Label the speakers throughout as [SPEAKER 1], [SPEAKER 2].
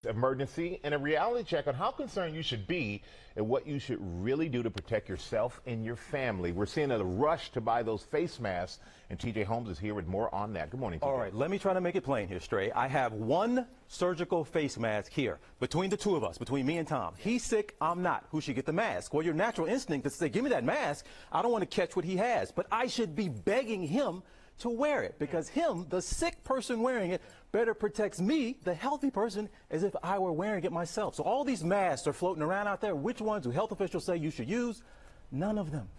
[SPEAKER 1] Emergency and a reality check on how concerned you should be and what you should really do to protect yourself and your family. We're seeing a rush to buy those face masks, and TJ Holmes is here with more on that. Good morning, TJ.
[SPEAKER 2] All right, let me try to make it plain here, Stray. I have one surgical face mask here between the two of us, between me and Tom. He's sick, I'm not. Who should get the mask? Well, your natural instinct is to say, give me that mask. I don't want to catch what he has, but I should be begging him to wear it, because him, the sick person wearing it, better protects me, the healthy person, as if I were wearing it myself. So all these masks are floating around out there. Which ones do health officials say you should use? None of them.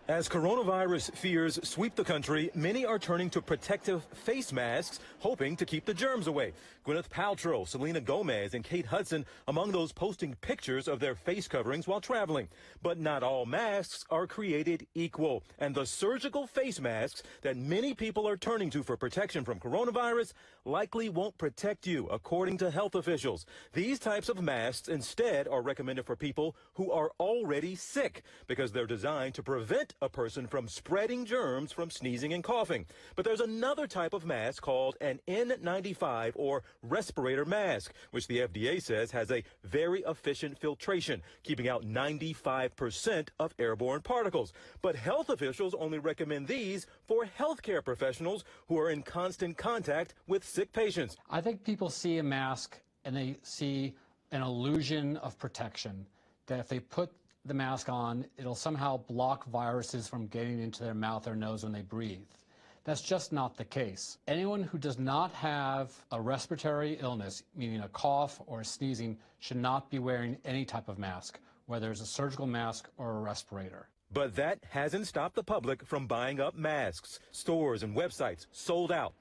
[SPEAKER 3] As coronavirus fears sweep the country, many are turning to protective face masks, hoping to keep the germs away. Gwyneth Paltrow, Selena Gomez, and Kate Hudson among those posting pictures of their face coverings while traveling. But not all masks are created equal, and the surgical face masks that many people are turning to for protection from coronavirus likely won't protect you, according to health officials. These types of masks instead are recommended for people who are already sick, because they're designed to prevent a person from spreading germs from sneezing and coughing. But there's another type of mask called an N95 or respirator mask, which the FDA says has a very efficient filtration, keeping out 95% of airborne particles. But health officials only recommend these for healthcare professionals who are in constant contact with sick patients.
[SPEAKER 4] I think people see a mask and they see an illusion of protection, that if they put the mask on, it'll somehow block viruses from getting into their mouth or nose when they breathe. That's just not the case. Anyone who does not have a respiratory illness, meaning a cough or sneezing, should not be wearing any type of mask, whether it's a surgical mask or a respirator.
[SPEAKER 3] But that hasn't stopped the public from buying up masks. Stores and websites sold out.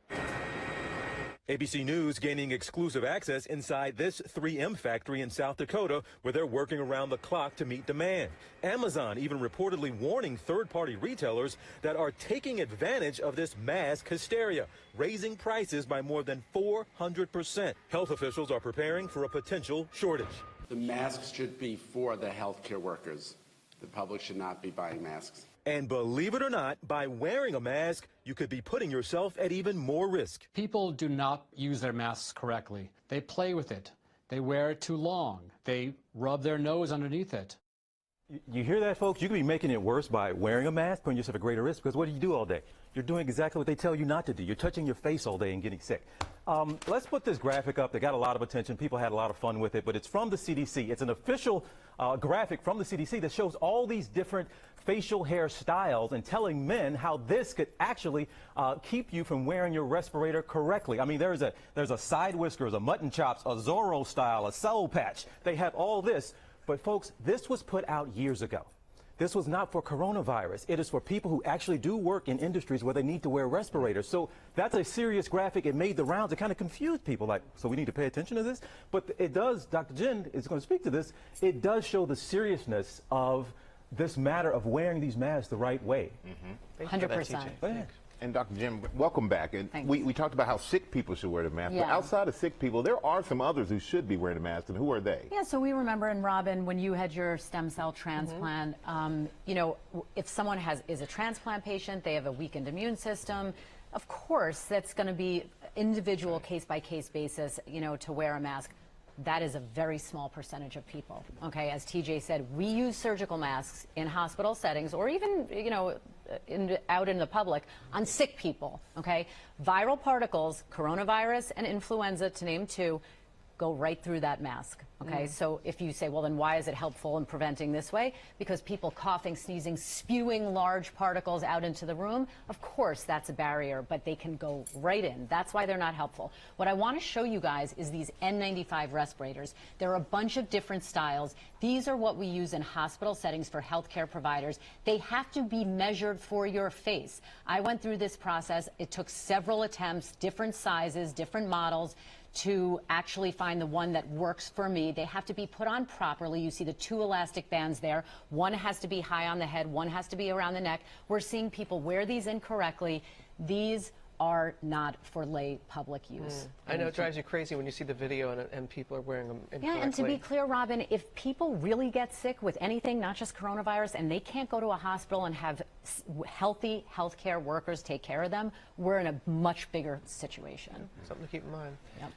[SPEAKER 3] ABC News gaining exclusive access inside this 3M factory in South Dakota, where they're working around the clock to meet demand. Amazon even reportedly warning third-party retailers that are taking advantage of this mask hysteria, raising prices by more than 400%. Health officials are preparing for a potential shortage.
[SPEAKER 5] The masks should be for the healthcare workers. The public should not be buying masks.
[SPEAKER 3] And believe it or not, by wearing a mask, you could be putting yourself at even more risk.
[SPEAKER 4] People do not use their masks correctly. They play with it. They wear it too long. They rub their nose underneath it.
[SPEAKER 2] You hear that, folks? You could be making it worse by wearing a mask, putting yourself at greater risk, because what do you do all day? You're doing exactly what they tell you not to do. You're touching your face all day and getting sick. Let's put this graphic up. They got a lot of attention. People had a lot of fun with it, but it's from the CDC. It's an official graphic from the CDC that shows all these different facial hair styles and telling men how this could actually keep you from wearing your respirator correctly. I mean, there's a side whiskers, a mutton chops, a Zorro style, a soul patch. They have all this. But folks, this was put out years ago. This was not for coronavirus. It is for people who actually do work in industries where they need to wear respirators. So that's a serious graphic. It made the rounds. It kind of confused people, like, so we need to pay attention to this? But it does, Dr. Jen is going to speak to this, it does show the seriousness of this matter of wearing these masks the right way.
[SPEAKER 6] 100%.
[SPEAKER 1] And Dr. Jim, welcome back. And we talked about how sick people should wear the mask, but outside of sick people, there are some others who should be wearing a mask, and who are they?
[SPEAKER 6] Yeah, so we remember, and Robin, when you had your stem cell transplant, you know, if someone is a transplant patient, they have a weakened immune system, of course, that's going to be individual case-by-case basis, you know, to wear a mask. That is a very small percentage of people, okay? As TJ said, we use surgical masks in hospital settings or even, you know, out in the public on sick people, okay? Viral particles, coronavirus and influenza, to name two, go right through that mask, okay? So if you say, well, then why is it helpful in preventing this way? Because people coughing, sneezing, spewing large particles out into the room, of course that's a barrier, but they can go right in. That's why they're not helpful. What I want to show you guys is these N95 respirators. There are a bunch of different styles. These are what we use in hospital settings for healthcare providers. They have to be measured for your face. I went through this process. It took several attempts, different sizes, different models, to actually find the one that works for me. They have to be put on properly. You see the two elastic bands there. One has to be high on the head, one has to be around the neck. We're seeing people wear these incorrectly. These are not for lay public use.
[SPEAKER 7] I know it drives you crazy when you see the video and people are wearing them incorrectly.
[SPEAKER 6] Yeah, and to be clear, Robin, if people really get sick with anything, not just coronavirus, and they can't go to a hospital and have healthy healthcare workers take care of them, we're in a much bigger situation.
[SPEAKER 7] Something to keep in mind.
[SPEAKER 6] Yep.